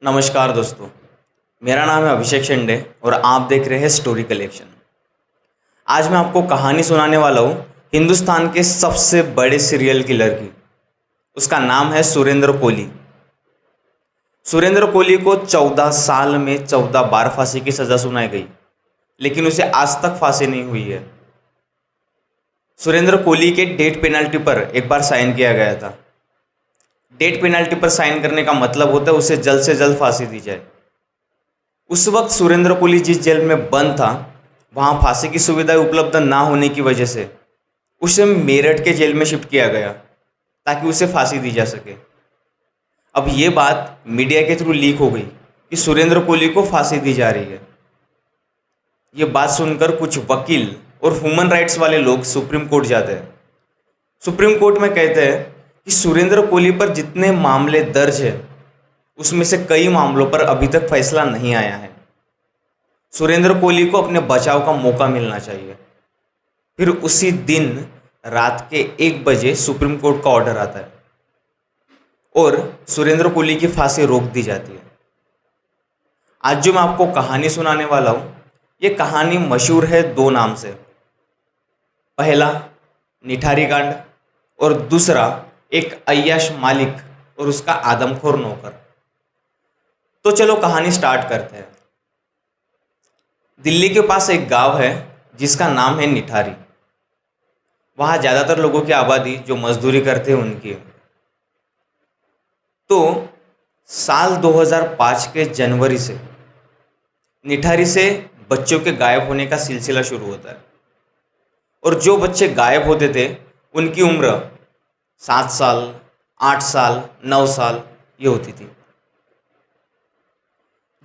नमस्कार दोस्तों। मेरा नाम है अभिषेक शेंडे और आप देख रहे हैं स्टोरी कलेक्शन। आज मैं आपको कहानी सुनाने वाला हूँ हिंदुस्तान के सबसे बड़े सीरियल किलर की। उसका नाम है सुरेंद्र कोली। सुरेंद्र कोली को 14 साल में 14 बार फांसी की सज़ा सुनाई गई, लेकिन उसे आज तक फांसी नहीं हुई है। सुरेंद्र कोली के डेथ पेनल्टी पर एक बार साइन किया गया था। डेथ पेनल्टी पर साइन करने का मतलब होता है उसे जल्द से जल्द फांसी दी जाए। उस वक्त सुरेंद्र कोली जिस जेल में बंद था, वहाँ फांसी की सुविधा उपलब्ध ना होने की वजह से उसे मेरठ के जेल में शिफ्ट किया गया ताकि उसे फांसी दी जा सके। अब ये बात मीडिया के थ्रू लीक हो गई कि सुरेंद्र कोली को फांसी दी जा रही है। ये बात सुनकर कुछ वकील और ह्यूमन राइट्स वाले लोग सुप्रीम कोर्ट जाते हैं। सुप्रीम कोर्ट में कहते हैं कि सुरेंद्र कोली पर जितने मामले दर्ज है उसमें से कई मामलों पर अभी तक फैसला नहीं आया है। सुरेंद्र कोली को अपने बचाव का मौका मिलना चाहिए। फिर उसी दिन रात के 1 बजे सुप्रीम कोर्ट का ऑर्डर आता है और सुरेंद्र कोली की फांसी रोक दी जाती है। आज जो मैं आपको कहानी सुनाने वाला हूँ, ये कहानी मशहूर है 2 नाम से। पहला निठारी कांड और दूसरा एक अय्याश मालिक और उसका आदमखोर नौकर। तो चलो कहानी स्टार्ट करते हैं। दिल्ली के पास एक गांव है जिसका नाम है निठारी। वहाँ ज़्यादातर लोगों की आबादी जो मजदूरी करते हैं उनकी है। तो साल 2005 के जनवरी से निठारी से बच्चों के गायब होने का सिलसिला शुरू होता है और जो बच्चे गायब होते थे उनकी उम्र 7 साल, 8 साल, 9 साल ये होती थी।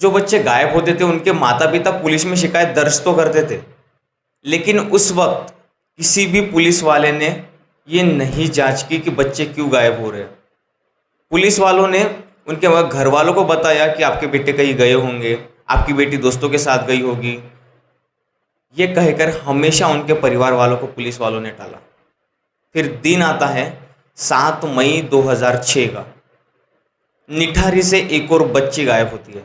जो बच्चे गायब होते थे उनके माता पिता पुलिस में शिकायत दर्ज तो करते थे, लेकिन उस वक्त किसी भी पुलिस वाले ने ये नहीं जांच की कि बच्चे क्यों गायब हो रहे हैं। पुलिस वालों ने उनके घर वालों को बताया कि आपके बेटे कहीं गए होंगे, आपकी बेटी दोस्तों के साथ गई होगी। ये कहकर हमेशा उनके परिवार वालों को पुलिस वालों ने टाला। फिर दिन आता है 7 मई 2006 का। निठारी से एक और बच्ची गायब होती है।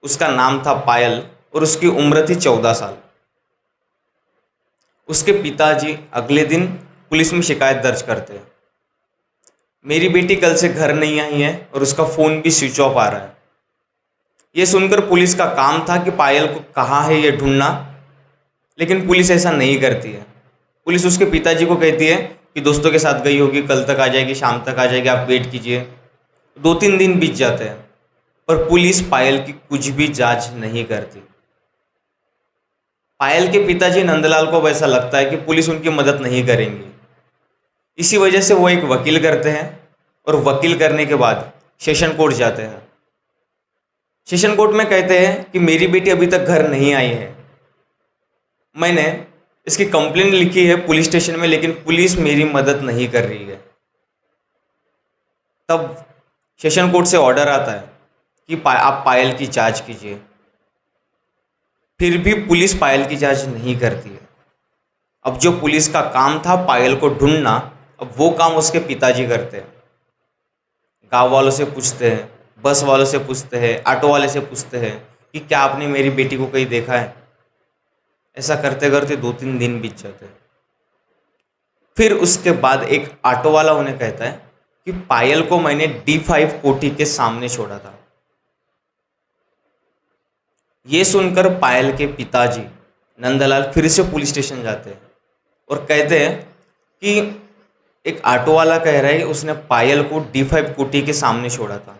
उसका नाम था पायल और उसकी उम्र थी 14 साल। उसके पिताजी अगले दिन पुलिस में शिकायत दर्ज करते हैं, मेरी बेटी कल से घर नहीं आई है और उसका फ़ोन भी स्विच ऑफ आ रहा है। ये सुनकर पुलिस का काम था कि पायल को कहाँ है ये ढूंढना, लेकिन पुलिस ऐसा नहीं करती है। पुलिस उसके पिताजी को कहती है कि दोस्तों के साथ गई होगी, कल तक आ जाएगी, शाम तक आ जाएगी, आप वेट कीजिए। 2-3 दिन बीत जाते हैं पर पुलिस पायल की कुछ भी जांच नहीं करती। पायल के पिताजी नंदलाल को ऐसा लगता है कि पुलिस उनकी मदद नहीं करेंगी। इसी वजह से वो एक वकील करते हैं और वकील करने के बाद सेशन कोर्ट जाते हैं। सेशन कोर्ट में कहते हैं कि मेरी बेटी अभी तक घर नहीं आई है। मैंने इसकी कंप्लेंट लिखी है पुलिस स्टेशन में, लेकिन पुलिस मेरी मदद नहीं कर रही है। तब सेशन कोर्ट से ऑर्डर आता है कि आप पायल की जांच कीजिए। फिर भी पुलिस पायल की जांच नहीं करती है। अब जो पुलिस का काम था पायल को ढूंढना, अब वो काम उसके पिताजी करते हैं। गांव वालों से पूछते हैं, बस वालों से पूछते हैं, ऑटो वाले से पूछते हैं कि क्या आपने मेरी बेटी को कहीं देखा है। ऐसा करते करते 2-3 दिन बीत जाते हैं। फिर उसके बाद एक ऑटो वाला उन्हें कहता है कि पायल को मैंने D5 कोठी के सामने छोड़ा था। ये सुनकर पायल के पिताजी नंदलाल फिर से पुलिस स्टेशन जाते हैं और कहते हैं कि एक ऑटो वाला कह रहा है कि उसने पायल को D5 कोठी के सामने छोड़ा था।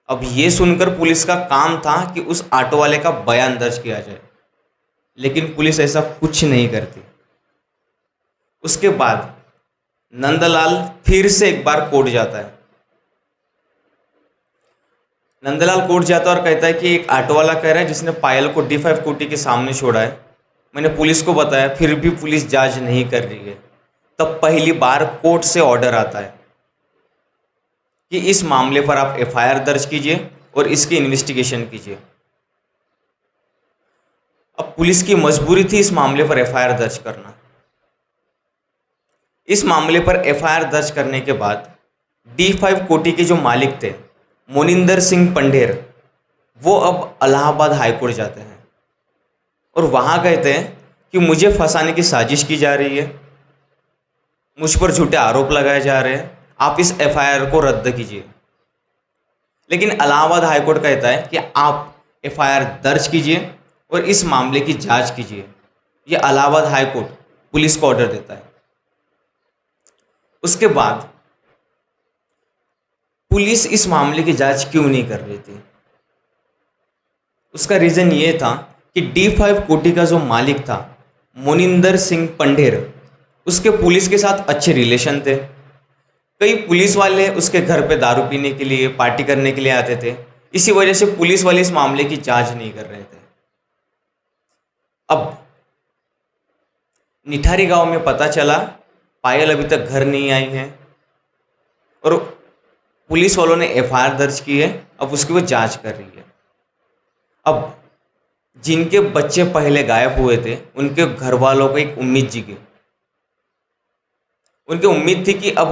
अब ये सुनकर पुलिस का काम था कि उस ऑटो वाले का बयान दर्ज किया जाए, लेकिन पुलिस ऐसा कुछ नहीं करती। उसके बाद नंदलाल फिर से एक बार कोर्ट जाता है। नंदलाल कोर्ट जाता है और कहता है कि एक ऑटो वाला कह रहा है जिसने पायल को D5 कोठी के सामने छोड़ा है। मैंने पुलिस को बताया, फिर भी पुलिस जांच नहीं कर रही है। तब पहली बार कोर्ट से ऑर्डर आता है कि इस मामले पर आप FIR दर्ज कीजिए और इसकी इन्वेस्टिगेशन कीजिए। अब पुलिस की मजबूरी थी इस मामले पर FIR दर्ज करना। इस मामले पर FIR दर्ज करने के बाद D5 कोठी के जो मालिक थे मोनिंदर सिंह पंढेर, वो अब इलाहाबाद हाई कोर्ट जाते हैं और वहाँ कहते हैं कि मुझे फंसाने की साजिश की जा रही है, मुझ पर झूठे आरोप लगाए जा रहे हैं, आप इस एफआईआर को रद्द कीजिए। लेकिन इलाहाबाद हाई कोर्ट कहता है कि आप एफआईआर दर्ज कीजिए और इस मामले की जांच कीजिए। ये इलाहाबाद हाई कोर्ट पुलिस को ऑर्डर देता है। उसके बाद पुलिस इस मामले की जांच क्यों नहीं कर रही थी? उसका रीज़न ये था कि D5 कोठी का जो मालिक था मोनिंदर सिंह पंढेर, उसके पुलिस के साथ अच्छे रिलेशन थे। कई पुलिस वाले उसके घर पे दारू पीने के लिए, पार्टी करने के लिए आते थे। इसी वजह से पुलिस वाले इस मामले की जांच नहीं कर रहे थे। अब निठारी गांव में पता चला पायल अभी तक घर नहीं आई है और पुलिस वालों ने एफआईआर दर्ज की है। अब उसकी वो जांच कर रही है। अब जिनके बच्चे पहले गायब हुए थे उनके घर वालों को एक उम्मीद जगी। उनकी उम्मीद थी कि अब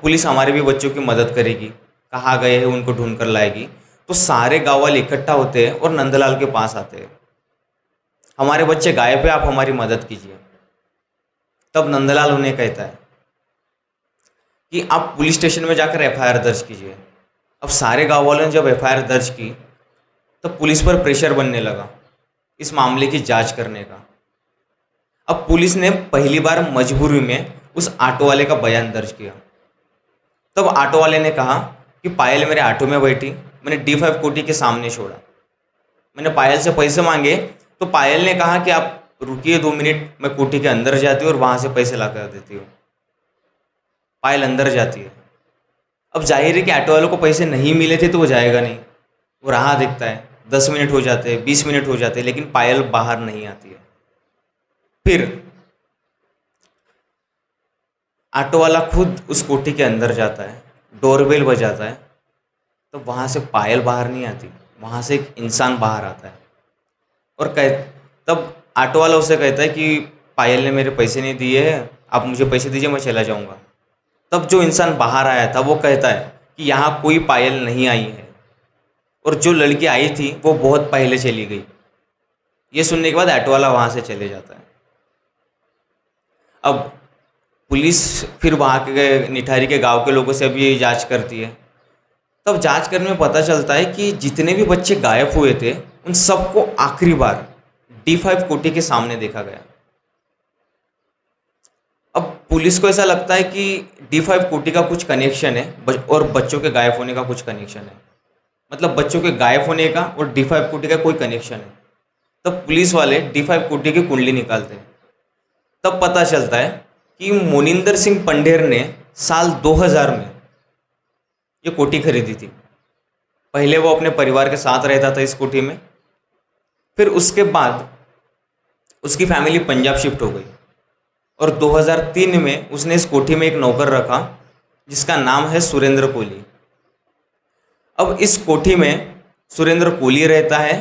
पुलिस हमारे भी बच्चों की मदद करेगी, कहाँ गए हैं उनको ढूंढ कर लाएगी। तो सारे गाँव वाले इकट्ठा होते हैं और नंदलाल के पास आते हैं, हमारे बच्चे गायब है, आप हमारी मदद कीजिए। तब नंदलाल उन्हें कहता है कि आप पुलिस स्टेशन में जाकर एफआईआर दर्ज कीजिए। अब सारे गाँव वालों ने जब एफआईआर दर्ज की तब पुलिस पर प्रेशर बनने लगा इस मामले की जांच करने का। अब पुलिस ने पहली बार मजबूरी में उस ऑटो वाले का बयान दर्ज किया। तब ऑटो वाले ने कहा कि पायल मेरे ऑटो में बैठी, मैंने D5 कोठी के सामने छोड़ा, मैंने पायल से पैसे मांगे तो पायल ने कहा कि आप रुकिए 2 मिनट, मैं कोठी के अंदर जाती हूँ और वहाँ से पैसे ला कर देती हूँ। पायल अंदर जाती है। अब जाहिर है कि ऑटो वालों को पैसे नहीं मिले थे तो वो जाएगा नहीं, वो राह देखता है। 10 मिनट हो जाते हैं, 20 मिनट हो जाते हैं, लेकिन पायल बाहर नहीं आती है। फिर ऑटो वाला खुद उस कोठी के अंदर जाता है, डोरबेल बजाता है, तो वहाँ से पायल बाहर नहीं आती, वहाँ से एक इंसान बाहर आता है और तब ऑटो वाला उसे कहता है कि पायल ने मेरे पैसे नहीं दिए हैं, आप मुझे पैसे दीजिए, मैं चला जाऊँगा। तब जो इंसान बाहर आया था वो कहता है कि यहाँ कोई पायल नहीं आई है और जो लड़की आई थी वो बहुत पहले चली गई। ये सुनने के बाद ऑटो वाला वहाँ से चले जाता है। अब पुलिस फिर वहाँ के निठारी के गांव के लोगों से अभी जांच करती है। तब जांच करने में पता चलता है कि जितने भी बच्चे गायब हुए थे उन सबको आखिरी बार D5 कोठी के सामने देखा गया। अब पुलिस को ऐसा लगता है कि D5 कोठी का कुछ कनेक्शन है और बच्चों के गायब होने का कुछ कनेक्शन है, मतलब बच्चों के गायब होने का और D5 कोठी का कोई कनेक्शन है। तब पुलिस वाले D5 कोठी की कुंडली निकालते हैं। तब पता चलता है कि मोनिंदर सिंह पंढेर ने साल 2000 में ये कोठी खरीदी थी। पहले वो अपने परिवार के साथ रहता था इस कोठी में, फिर उसके बाद उसकी फैमिली पंजाब शिफ्ट हो गई और 2003 में उसने इस कोठी में एक नौकर रखा जिसका नाम है सुरेंद्र कोहली। अब इस कोठी में सुरेंद्र कोहली रहता है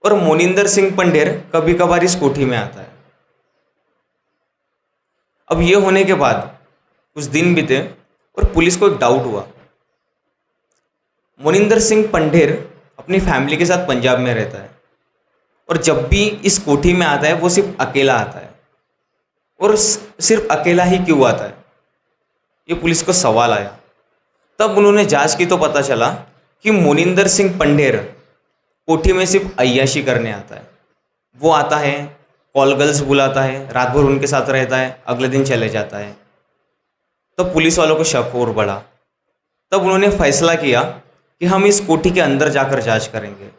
और मोनिंदर सिंह पंढेर कभी कभार इस कोठी में आता है। अब ये होने के बाद कुछ दिन बीते और पुलिस को एक डाउट हुआ। मोनिंदर सिंह पंढेर अपनी फैमिली के साथ पंजाब में रहता है और जब भी इस कोठी में आता है वो सिर्फ अकेला आता है, और सिर्फ अकेला ही क्यों आता है, ये पुलिस को सवाल आया। तब उन्होंने जांच की तो पता चला कि मोनिंदर सिंह पंढेर कोठी में सिर्फ अय्याशी करने आता है। वो आता है, कॉल गर्ल्स बुलाता है, रात भर उनके साथ रहता है, अगले दिन चले जाता है। तब पुलिस वालों को शक और बढ़ा। तब उन्होंने फैसला किया कि हम इस कोठी के अंदर जाकर जांच करेंगे।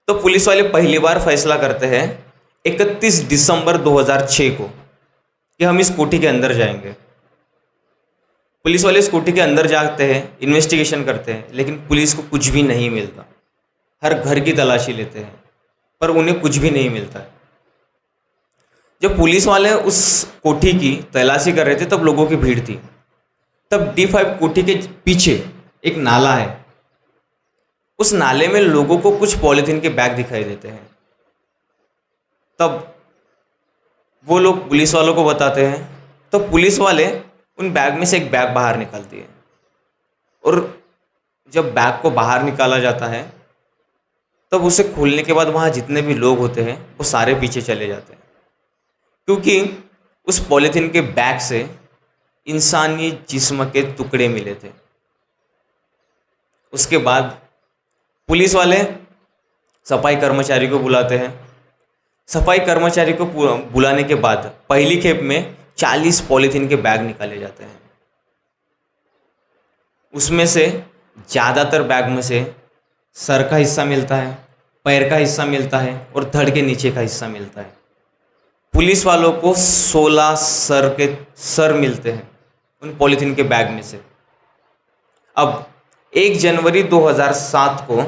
तो पुलिस वाले पहली बार फैसला करते हैं 31 दिसंबर 2006 को कि हम इस कोठी के अंदर जाएंगे। पुलिस वाले इस कोठी के अंदर जाते हैं, इन्वेस्टिगेशन करते हैं, लेकिन पुलिस को कुछ भी नहीं मिलता। हर घर की तलाशी लेते हैं पर उन्हें कुछ भी नहीं मिलता है। जब पुलिस वाले उस कोठी की तलाशी कर रहे थे तब लोगों की भीड़ थी। तब D5 कोठी के पीछे एक नाला है, उस नाले में लोगों को कुछ पॉलीथीन के बैग दिखाई देते हैं। तब वो लोग पुलिस वालों को बताते हैं, तो पुलिस वाले उन बैग में से एक बैग बाहर निकालती है और जब बैग को बाहर निकाला जाता है तब उसे खोलने के बाद वहाँ जितने भी लोग होते हैं वो सारे पीछे चले जाते हैं, क्योंकि उस पॉलीथीन के बैग से इंसानी जिस्म के टुकड़े मिले थे। उसके बाद पुलिस वाले सफाई कर्मचारी को बुलाते हैं। सफाई कर्मचारी को बुलाने के बाद पहली खेप में 40 पॉलीथीन के बैग निकाले जाते हैं। उसमें से ज़्यादातर बैग में से सर का हिस्सा मिलता है, पैर का हिस्सा मिलता है और धड़ के नीचे का हिस्सा मिलता है। पुलिस वालों को 16 सर मिलते हैं उन पॉलीथीन के बैग में से। अब 1 जनवरी 2007 को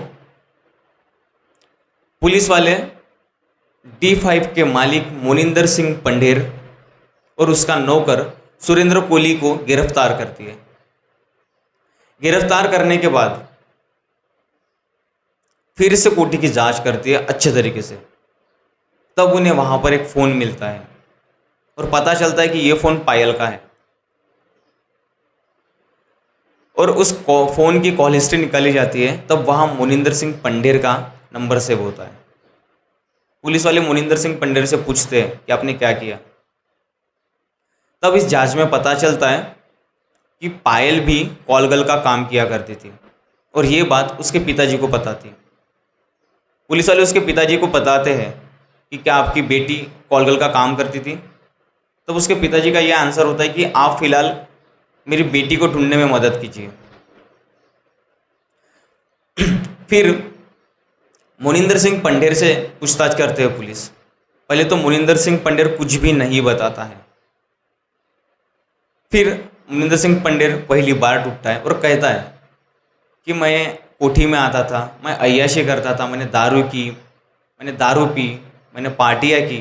पुलिस वाले D5 के मालिक मोनिंदर सिंह पंढेर और उसका नौकर सुरेंद्र कोहली को गिरफ्तार करती है। गिरफ्तार करने के बाद फिर से कोठी की जांच करती है अच्छे तरीके से। तब उन्हें वहां पर एक फ़ोन मिलता है और पता चलता है कि ये फ़ोन पायल का है, और उस फ़ोन की कॉल हिस्ट्री निकाली जाती है। तब वहाँ मोनिंदर सिंह पंढेर का नंबर सेव होता है। पुलिस वाले मोनिंदर सिंह पंढेर से पूछते हैं कि आपने क्या किया। तब इस जांच में पता चलता है कि पायल भी कॉल गर्ल का काम किया करती थी और ये बात उसके पिताजी को पता थी। पुलिस वाले उसके पिताजी को बताते हैं कि क्या आपकी बेटी कॉल गर्ल का काम करती थी। तब उसके पिताजी का यह आंसर होता है कि आप फिलहाल मेरी बेटी को ढूंढने में मदद कीजिए। फिर मोनिंदर सिंह पंढेर से पूछताछ करते हैं पुलिस। पहले तो मोनिंदर सिंह पंढेर कुछ भी नहीं बताता है। फिर मोनिंदर सिंह पंढेर पहली बार टूटता है और कहता है कि मैं कोठी में आता था, मैं अय्याशी करता था, मैंने दारू पी, मैंने पार्टियाँ की,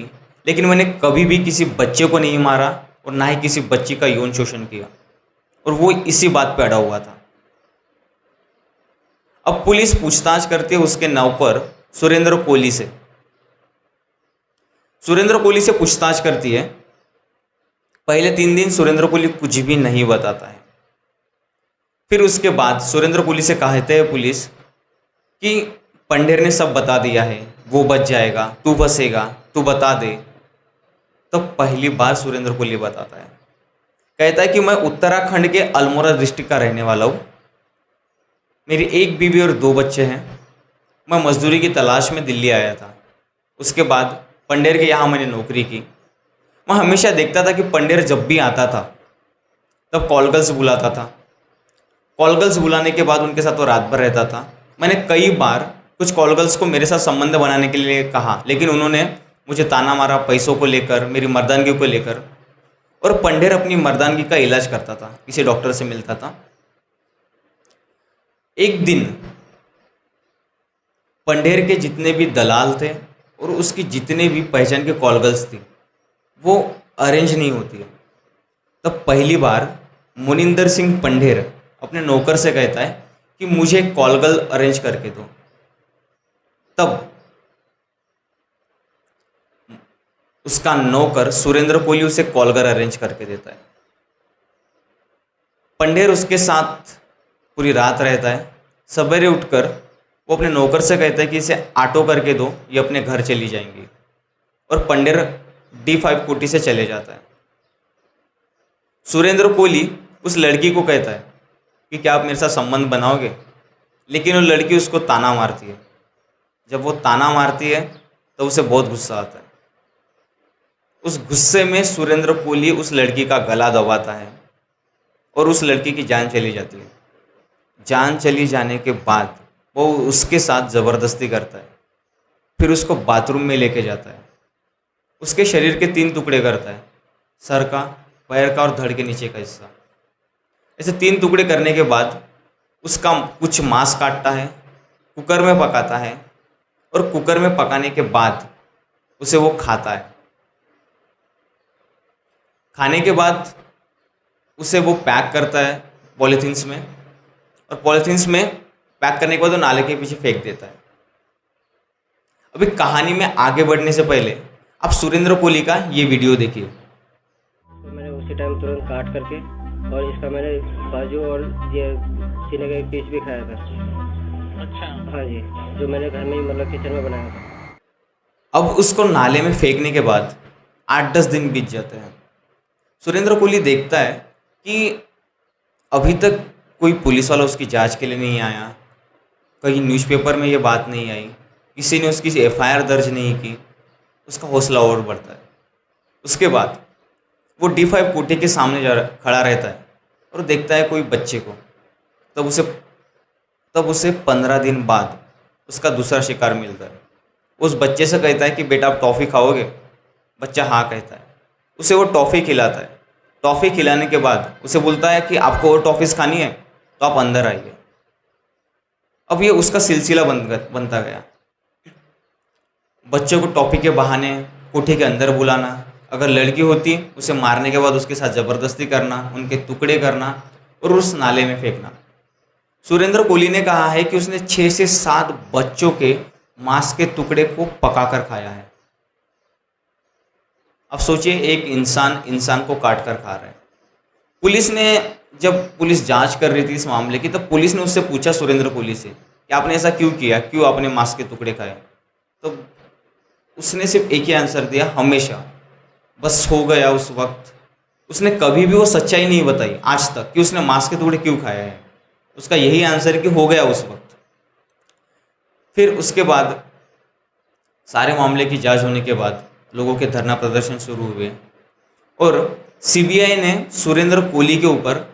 लेकिन मैंने कभी भी किसी बच्चे को नहीं मारा और ना ही किसी बच्ची का यौन शोषण किया, और वो इसी बात पे अड़ा हुआ था। अब पुलिस पूछताछ करती है उसके नौकर सुरेंद्र कोहली से। सुरेंद्र कोहली से पूछताछ करती है। पहले 3 दिन सुरेंद्र कोहली कुछ भी नहीं बताता है। फिर उसके बाद सुरेंद्र कोहली से कहते हैं पुलिस कि पंढेर ने सब बता दिया है, वो बच जाएगा, तू बचेगा, तू बता दे। तो पहली बार सुरेंद्र कोहली बताता है। कहता है कि मैं उत्तराखंड के अल्मोड़ा डिस्ट्रिक्ट का रहने वाला हूँ, मेरी 1 बीवी और 2 बच्चे हैं। मैं मजदूरी की तलाश में दिल्ली आया था। उसके बाद पंढेर के यहाँ मैंने नौकरी की। मैं हमेशा देखता था कि पंढेर जब भी आता था तब कॉल गर्ल्स बुलाता था। कॉल गर्ल्स बुलाने के बाद उनके साथ वो रात भर रहता था। मैंने कई बार कुछ कॉल गर्ल्स को मेरे साथ संबंध बनाने के लिए कहा, लेकिन उन्होंने मुझे ताना मारा पैसों को लेकर, मेरी मर्दानगी को लेकर। और पंढेर अपनी मर्दानगी का इलाज करता था, किसी डॉक्टर से मिलता था। एक दिन पंढेर के जितने भी दलाल थे और उसकी जितने भी पहचान के कॉल गर्ल्स थी वो अरेंज नहीं होती है। तब पहली बार मोनिंदर सिंह पंढेर अपने नौकर से कहता है कि मुझे कॉल गर्ल अरेंज करके दो। तब उसका नौकर सुरेंद्र कोहली उसे कॉल गर्ल अरेंज करके देता है। पंढेर उसके साथ पूरी रात रहता है। सवेरे उठकर वो अपने नौकर से कहता है कि इसे ऑटो करके दो, ये अपने घर चली जाएंगी। और पंढेर D5 कोठी से चले जाता है। सुरेंद्र कोहली उस लड़की को कहता है कि क्या आप मेरे साथ संबंध बनाओगे, लेकिन वो लड़की उसको ताना मारती है। जब वो ताना मारती है तो उसे बहुत गुस्सा आता है। उस गुस्से में सुरेंद्र कोहली उस लड़की का गला दबाता है और उस लड़की की जान चली जाती है। जान चली जाने के बाद वो उसके साथ ज़बरदस्ती करता है। फिर उसको बाथरूम में लेके जाता है। उसके शरीर के 3 टुकड़े करता है, सर का, पैर का और धड़ के नीचे का हिस्सा। ऐसे 3 टुकड़े करने के बाद उसका कुछ मांस काटता है, कुकर में पकाता है, और कुकर में पकाने के बाद उसे वो खाता है। खाने के बाद उसे वो पैक करता है पॉलीथीन्स में, और पॉलीथीन्स में पैक करने के बाद वो नाले के पीछे फेंक देता है। अभी कहानी में आगे बढ़ने से पहले आप सुरेंद्र कोहली का ये वीडियो देखिए। तो मैंने उसी टाइम तुरंत काट करके और इसका मैंने बाजू और ये सीने का एक पीस भी खाया था। अच्छा। हाँ जी, जो मैंने घर में ही मतलब किचन में बनाया था। अब उसको नाले में फेंकने के बाद 8-10 दिन बीत जाते हैं। सुरेंद्र कोहली देखता है कि अभी तक कोई पुलिस वाला उसकी जांच के लिए नहीं आया, कहीं न्यूज़पेपर में ये बात नहीं आई, किसी ने उसकी एफआईआर दर्ज नहीं की। उसका हौसला और बढ़ता है। उसके बाद वो D5 कोठे के सामने खड़ा रहता है और देखता है कोई बच्चे को। तब उसे तब उसे 15 दिन बाद उसका दूसरा शिकार मिलता है। उस बच्चे से कहता है कि बेटा आप टॉफ़ी खाओगे? बच्चा हाँ कहता है। उसे वो टॉफ़ी खिलाता है। टॉफ़ी खिलाने के बाद उसे बोलता है कि आपको और टॉफ़ीज़ खानी है तो आप अंदर आइए। अब ये उसका सिलसिला बनता गया। बच्चों को टॉफ़ी के बहाने कोठे के अंदर बुलाना, अगर लड़की होती उसे मारने के बाद उसके साथ ज़बरदस्ती करना, उनके टुकड़े करना और उस नाले में फेंकना। सुरेंद्र कोहली ने कहा है कि उसने 6 से 7 बच्चों के मांस के टुकड़े को पकाकर खाया है। अब सोचिए, एक इंसान को काट कर खा रहा है। जब पुलिस जांच कर रही थी इस मामले की, तब पुलिस ने उससे पूछा सुरेंद्र कोहली से कि आपने ऐसा क्यों किया, क्यों आपने मांस के टुकड़े खाए? तो उसने सिर्फ एक ही आंसर दिया, हमेशा। बस हो गया उस वक्त। उसने कभी भी वो सच्चाई नहीं बताई आज तक कि उसने मांस के टुकड़े क्यों खाए हैं। उसका यही आंसर है कि हो गया उस वक्त। फिर उसके बाद सारे मामले की जांच होने के बाद लोगों के धरना प्रदर्शन शुरू हुए और सीबीआई ने सुरेंद्र कोहली के ऊपर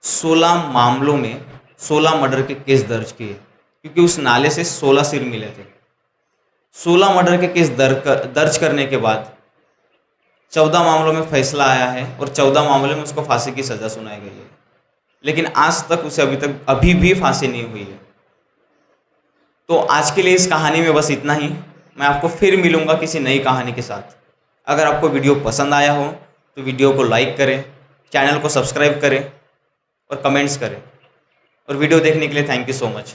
16 मामलों में 16 मर्डर के केस दर्ज किए, क्योंकि उस नाले से 16 सिर मिले थे। 16 मर्डर के केस दर्ज करने के बाद 14 मामलों में फैसला आया है और 14 मामलों में उसको फांसी की सज़ा सुनाई गई है। लेकिन आज तक उसे अभी भी फांसी नहीं हुई है। तो आज के लिए इस कहानी में बस इतना ही। मैं आपको फिर मिलूंगा किसी नई कहानी के साथ। अगर आपको वीडियो पसंद आया हो तो वीडियो को लाइक करें, चैनल को सब्सक्राइब करें और कमेंट्स करें। और वीडियो देखने के लिए थैंक यू सो मच।